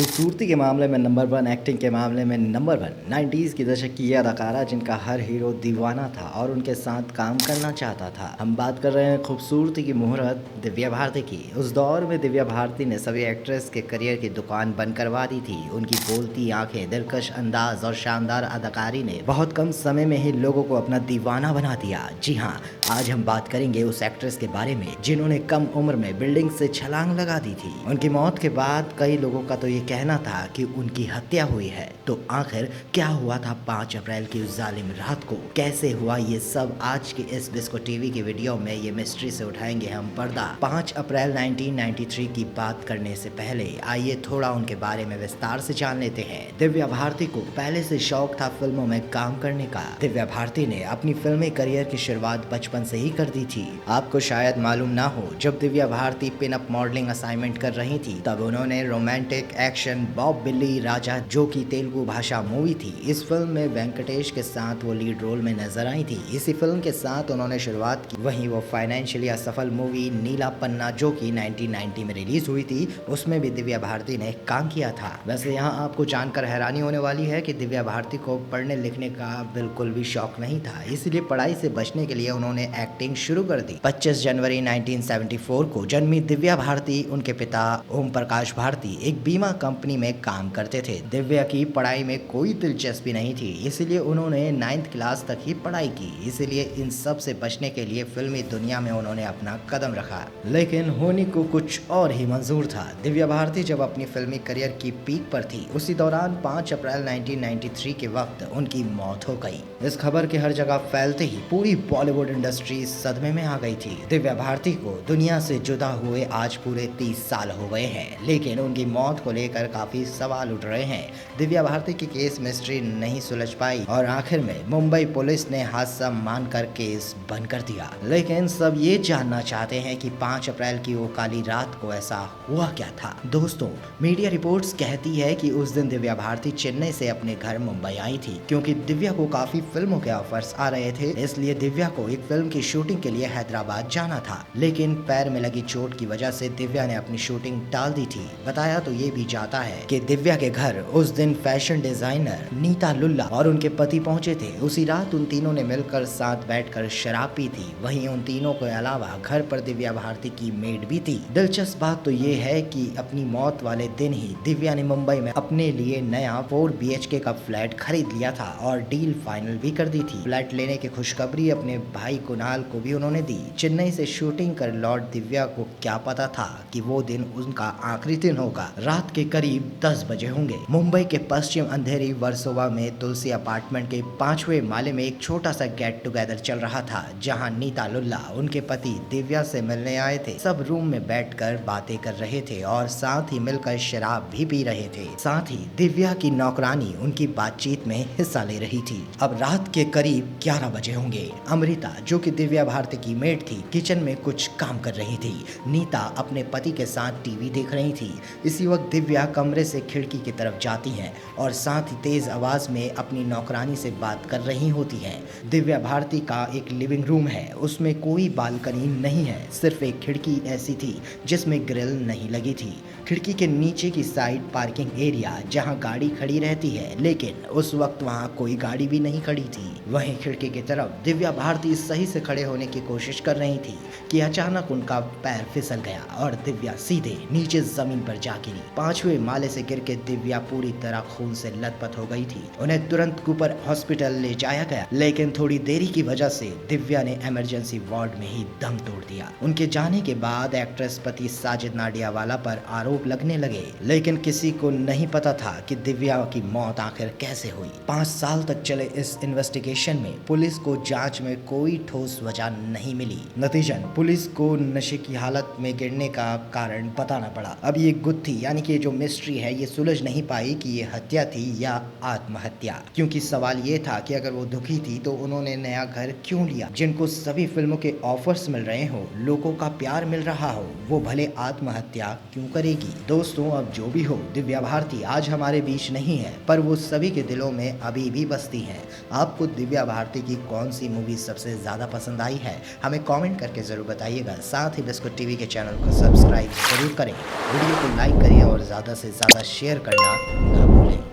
खूबसूरती के मामले में नंबर वन, एक्टिंग के मामले में नंबर वन, 90s की दशक की ये अदाकारा जिनका हर हीरो दीवाना था और उनके साथ काम करना चाहता था। हम बात कर रहे हैं खूबसूरती की मुहूर्त दिव्या भारती की। उस दौर में दिव्या भारती ने सभी एक्ट्रेस के करियर की दुकान बंद करवा दी थी। उनकी बोलती आंखें, दिलकश अंदाज और शानदार अदाकारी ने बहुत कम समय में ही लोगों को अपना दीवाना बना दिया। जी हाँ, आज हम बात करेंगे उस एक्ट्रेस के बारे में जिन्होंने कम उम्र में बिल्डिंग से छलांग लगा दी थी। उनकी मौत के बाद कई लोगों का तो ये कहना था कि उनकी हत्या हुई है। तो आखिर क्या हुआ था 5 अप्रैल की उस जालिम रात को, कैसे हुआ ये सब आज के इस बिस्को टीवी की वीडियो में ये मिस्ट्री से उठाएंगे हम पर्दा। 5 अप्रैल 1993 की बात करने से पहले आइए थोड़ा उनके बारे में विस्तार से जान लेते हैं। दिव्या भारती को पहले से शौक था फिल्मों में काम करने का। दिव्या भारती ने अपनी फिल्मी करियर की शुरुआत बचपन से ही कर दी थी। आपको शायद मालूम ना हो, जब Divya Bharati pin up modelling assignment कर रही थी तब उन्होंने रोमांटिक एक्शन बॉब बिल्ली राजा, जो की तेलुगु भाषा मूवी थी, इस फिल्म में वेंकटेश के साथ वो लीड रोल में नजर आई थी। इसी फिल्म के साथ उन्होंने शुरुआत की। वहीं वो फाइनेंशियली असफल मूवी नीला पन्ना, जो कि 1990 में रिलीज हुई थी, उसमें भी दिव्या भारती ने काम किया था। वैसे यहाँ आपको जानकर हैरानी होने वाली है कि दिव्या भारती को पढ़ने लिखने का बिल्कुल भी शौक नहीं था, इसलिए पढ़ाई से बचने के लिए उन्होंने एक्टिंग शुरू कर दी। 25 जनवरी 1974 को जन्मी दिव्या भारती, उनके पिता ओम प्रकाश भारती एक बीमा कंपनी में काम करते थे। दिव्या की पढ़ाई में कोई दिलचस्पी नहीं थी, इसलिए उन्होंने 9th क्लास तक ही पढ़ाई की। इसलिए इन सब से बचने के लिए फिल्मी दुनिया में उन्होंने अपना कदम रखा, लेकिन होने को कुछ और ही मंजूर था। दिव्या भारती जब अपनी फिल्मी करियर की पीक पर थी, उसी दौरान 5 अप्रैल 1993 के वक्त उनकी मौत हो गई। इस खबर के हर जगह फैलते ही पूरी बॉलीवुड इंडस्ट्री सदमे में आ गई थी। दिव्या भारती को दुनिया से जुदा हुए आज पूरे 30 साल हो गए हैं, लेकिन उनकी मौत को लेकर काफी सवाल उठ रहे हैं। दिव्या भारती की केस मिस्ट्री नहीं सुलझ पाई और आखिर में मुंबई पुलिस ने हादसा मानकर केस बंद कर दिया। लेकिन सब ये जानना चाहते हैं कि 5 अप्रैल की वो काली रात को ऐसा हुआ क्या था। दोस्तों, मीडिया रिपोर्ट्स कहती है कि उस दिन दिव्या भारती चेन्नई से अपने घर मुंबई आई थी, क्योंकि दिव्या को काफी फिल्मों के ऑफर्स आ रहे थे। इसलिए दिव्या को एक फिल्म की शूटिंग के लिए हैदराबाद जाना था, लेकिन पैर में लगी चोट की वजह से दिव्या ने अपनी शूटिंग टाल दी थी। बताया तो ये भी जाता है कि दिव्या के घर उस दिन फैशन डिजाइनर नीता लुल्ला और उनके पति पहुंचे थे। उसी रात उन तीनों ने मिलकर साथ बैठकर शराब पी थी। वहीं उन तीनों के अलावा घर पर दिव्या भारती की मेड भी थी। दिलचस्प बात तो ये है कि अपनी मौत वाले दिन ही दिव्या ने मुंबई में अपने लिए नया 4 BHK का फ्लैट खरीद लिया था और डील फाइनल भी कर दी थी। फ्लैट लेने की खुशखबरी अपने भाई कुणाल को भी उन्होंने दी। चेन्नई से शूटिंग कर लौट दिव्या को क्या पता था कि वो दिन उनका आखिरी दिन होगा। रात के करीब 10 बजे होंगे। मुंबई के पश्चिम अंधेरी वर्सोवा में तुलसी अपार्टमेंट के 5वें माले में एक छोटा सा गेट टुगेदर चल रहा था, जहां नीता लुल्ला, उनके पति, दिव्या से मिलने आए थे। सब रूम में बैठकर बातें कर रहे थे और साथ ही मिलकर शराब भी पी रहे थे। साथ ही दिव्या की नौकरानी उनकी बातचीत में हिस्सा ले रही थी। अब रात के करीब 11 बजे होंगे। अमृता, जो कि दिव्या भारती की मेड थी, किचन में कुछ काम कर रही थी। नीता अपने पति के साथ टीवी देख रही थी। इसी वक्त दिव्या कमरे से खिड़की की तरफ जाती हैं और साथ ही तेज आवाज में अपनी नौकरानी से बात कर रही होती हैं। दिव्या भारती का एक लिविंग रूम है, उसमें कोई बालकनी नहीं है, सिर्फ एक खिड़की ऐसी थी जिसमें ग्रिल नहीं लगी थी। खिड़की के नीचे की साइड पार्किंग एरिया, जहां गाड़ी खड़ी रहती है, लेकिन उस वक्त वहां कोई गाड़ी भी नहीं खड़ी थी। वहीं खिड़की की तरफ दिव्या भारती सही से खड़े होने की कोशिश कर रही थी कि अचानक उनका पैर फिसल गया और दिव्या सीधे नीचे जमीन पर जा गिरी। 5वें माले से गिर के दिव्या पूरी तरह खून से लथपथ हो गई थी। उन्हें तुरंत कूपर हॉस्पिटल ले जाया गया, लेकिन थोड़ी देरी की वजह से दिव्या ने इमरजेंसी वार्ड में ही दम तोड़ दिया। उनके जाने के बाद एक्ट्रेस पति साजिद नाडियावाला पर आरोप लगने लगे, लेकिन किसी को नहीं पता था कि दिव्या की मौत आखिर कैसे हुई। 5 साल तक चले इस इन्वेस्टिगेशन में पुलिस को जांच में कोई ठोस वजह नहीं मिली। नतीजन पुलिस को नशे की हालत में गिरने का कारण बताना पड़ा। अब ये गुत्थी यानी कि जो मिस्ट्री है, ये सुलझ नहीं पाई कि ये हत्या थी या आत्महत्या, क्योंकि सवाल ये था कि अगर वो दुखी थी तो उन्होंने नया घर क्यों लिया। जिनको सभी फिल्मों के ऑफर्स मिल रहे हो, लोगों का प्यार मिल रहा हो, वो भले आत्महत्या क्यों करेगी। की। दोस्तों, अब जो भी हो, दिव्या भारती आज हमारे बीच नहीं है, पर वो सभी के दिलों में अभी भी बसती हैं। आपको दिव्या भारती की कौन सी मूवी सबसे ज़्यादा पसंद आई है, हमें कमेंट करके ज़रूर बताइएगा। साथ ही बिस्कुट टीवी के चैनल को सब्सक्राइब जरूर करें, वीडियो को लाइक करें और ज़्यादा से ज़्यादा शेयर करना ना